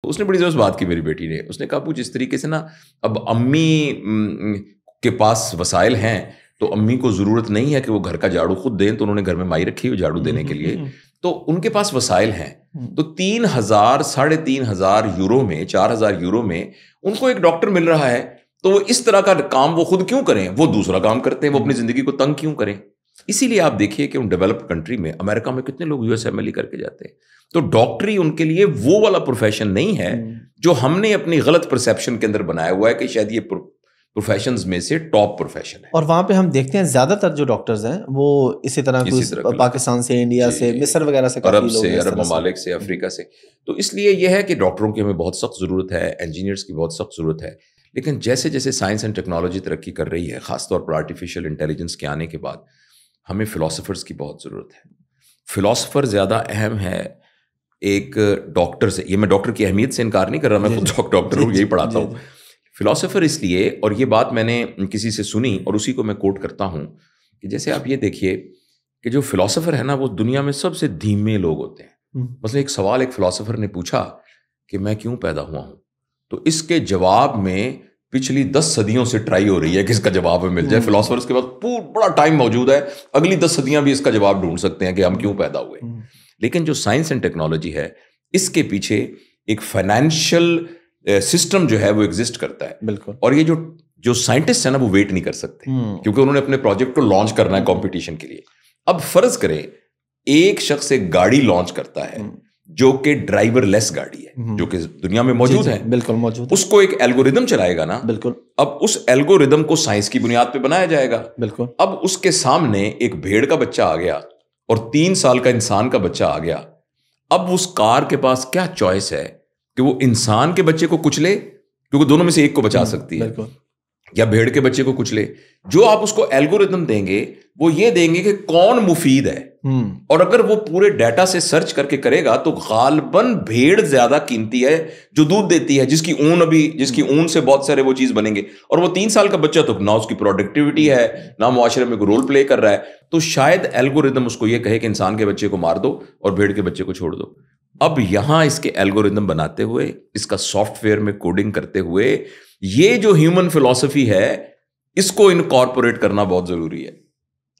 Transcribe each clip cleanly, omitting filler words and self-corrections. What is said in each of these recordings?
تو اس نے بڑی زبردست بات کی میری بیٹی نے. اس نے کہا ابو جس طریقے سے نا اب امی کے پاس وسائل ہیں تو امی کو ضرورت نہیں ہے کہ وہ گھر کا جھاڑو خود دیں, تو انہوں نے گھر میں مائی رکھی ہوئی جھاڑو دینے کے لیے, تو ان کے پاس وسائل ہیں. تو 3,000 3,500 یورو میں 4,000 یورو میں ان کو ایک ڈاکٹر مل رہا ہے, تو وہ اس طرح کا کام وہ خود کیوں کریں, وہ دوسرا کام کرتے ہیں, وہ اپنی زندگی کو تنگ کیوں کریں. اسی لیے آپ دیکھیے کہ ان ڈیولپڈ کنٹری میں, امریکہ میں کتنے لوگ USMLE کر کے جاتے ہیں. تو ڈاکٹری ان کے لیے وہ والا پروفیشن نہیں ہے جو ہم نے اپنی غلط پرسیپشن کے اندر بنایا ہوا ہے کہ شاید یہ پروفیشنز میں سے ٹاپ پروفیشن ہے. اور وہاں پہ ہم دیکھتے ہیں زیادہ تر جو ڈاکٹرز ہیں وہ اسی طرح پاکستان سے, انڈیا سے, مصر وغیرہ سے, عرب سے, عرب ممالک سے, افریقہ سے. تو اس لیے یہ ہے کہ ڈاکٹروں کی ہمیں بہت سخت ضرورت ہے, انجینئرس کی بہت سخت ضرورت ہے. لیکن جیسے جیسے سائنس اینڈ ٹیکنالوجی ترقی کر رہی ہے, خاص طور پر آرٹیفیشیل انٹیلیجنس کے آنے کے بعد, ہمیں فلاسفرز کی بہت ضرورت ہے. فلاسفر زیادہ اہم ہے ایک ڈاکٹر سے. یہ میں ڈاکٹر کی اہمیت سے انکار نہیں کر رہا, میں خود ڈاکٹر ہوں, یہی پڑھاتا ہوں. فلاسفر اس لیے, اور یہ بات میں نے کسی سے سنی اور اسی کو میں کوٹ کرتا ہوں, کہ جیسے آپ یہ دیکھیے کہ جو فلاسفر ہے نا وہ دنیا میں سب سے دھیمے لوگ ہوتے ہیں. مثلا ایک سوال ایک فلاسفر نے پوچھا کہ میں کیوں پیدا ہوا ہوں, تو اس کے جواب میں پچھلی 10 صدیوں سے ٹرائی ہو رہی ہے کہ اس کا جواب مل جائے. فلاسفرز کے پاس بڑا ٹائم موجود ہے, اگلی 10 صدیاں بھی اس کا جواب ڈھونڈ سکتے ہیں کہ ہم کیوں پیدا ہوئے. لیکن جو سائنس اینڈ ٹیکنالوجی ہے اس کے پیچھے ایک فائنینشیل سسٹم جو ہے وہ ایگزسٹ کرتا ہے. بالکل. اور یہ جو سائنٹسٹ ہیں نا وہ ویٹ نہیں کر سکتے, کیونکہ انہوں نے اپنے پروجیکٹ کو لانچ کرنا ہے کمپٹیشن کے لیے. اب فرض کریں ایک شخص ایک گاڑی لانچ کرتا ہے جو کہ ڈرائیور لیس گاڑی ہے, جو کہ دنیا میں موجود ہے, بالکل موجود, اس کو ایک الگوریدم چلائے گا نا. بالکل. اب اس الگوریدم کو سائنس کی بنیاد پہ بنایا جائے گا. بالکل. اب اس کے سامنے ایک بھیڑ کا بچہ آ گیا اور 3 سال کا انسان کا بچہ آ گیا. اب اس کار کے پاس کیا چوائس ہے کہ وہ انسان کے بچے کو کچلے, کیونکہ دونوں میں سے ایک کو بچا سکتی ہے, یا بھیڑ کے بچے کو کچلے. جو آپ اس کو الگوریدم دیں گے وہ یہ دیں گے کہ کون مفید ہے, اور اگر وہ پورے ڈیٹا سے سرچ کر کے کرے گا تو غالباً بھیڑ زیادہ قیمتی ہے جو دودھ دیتی ہے, جس کی اون سے بہت سارے وہ چیز بنیں گے. اور وہ 3 سال کا بچہ تو نہ اس کی پروڈکٹیوٹی ہے, نہ معاشرے میں کوئی رول پلے کر رہا ہے. تو شاید الگوریدم اس کو یہ کہے کہ انسان کے بچے کو مار دو اور بھیڑ کے بچے کو چھوڑ دو. اب یہاں اس کے الگوریدم بناتے ہوئے, اس کا سافٹ ویئر میں کوڈنگ کرتے ہوئے, یہ جو ہیومن فلسفی ہے اس کو انکارپوریٹ کرنا بہت ضروری ہے.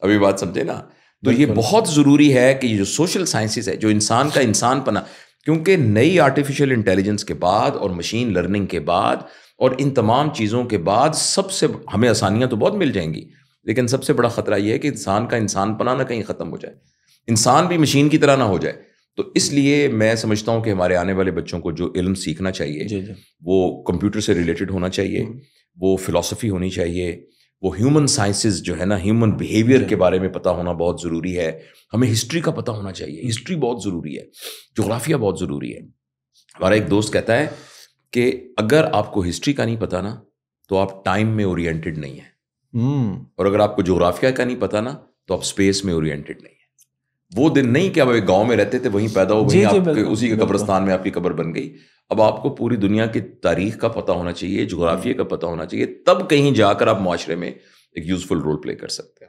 ابھی بات سمجھے نا. تو یہ بہت ضروری ہے کہ یہ جو سوشل سائنسز ہے, جو انسان کا انسان پنا, کیونکہ نئی آرٹیفیشیل انٹیلیجنس کے بعد اور مشین لرننگ کے بعد اور ان تمام چیزوں کے بعد سب سے ہمیں آسانیاں تو بہت مل جائیں گی, لیکن سب سے بڑا خطرہ یہ ہے کہ انسان کا انسان پنا نہ کہیں ختم ہو جائے, انسان بھی مشین کی طرح نہ ہو جائے. تو اس لیے میں سمجھتا ہوں کہ ہمارے آنے والے بچوں کو جو علم سیکھنا چاہیے وہ کمپیوٹر سے ریلیٹڈ ہونا چاہیے, وہ فلسفی ہونی چاہیے, وہ ہیومن سائنسز جو ہے نا, ہیومن بیہیویئر کے بارے میں پتہ ہونا بہت ضروری ہے. ہمیں ہسٹری کا پتہ ہونا چاہیے, ہسٹری بہت ضروری ہے, جغرافیہ بہت ضروری ہے. ہمارا ایک دوست کہتا ہے کہ اگر آپ کو ہسٹری کا نہیں پتہ نا تو آپ ٹائم میں اورینٹڈ نہیں ہیں, اور اگر آپ کو جغرافیہ کا نہیں پتہ نا تو آپ اسپیس میں اورینٹڈ نہیں ہیں. وہ دن نہیں کہ آپ ایک گاؤں میں رہتے تھے, وہیں پیدا ہو, وہیں آپ اسی کے قبرستان میں آپ کی قبر بن گئی. اب آپ کو پوری دنیا کی تاریخ کا پتہ ہونا چاہیے, جغرافیہ کا پتہ ہونا چاہیے, تب کہیں جا کر آپ معاشرے میں ایک یوزفل رول پلے کر سکتے ہیں.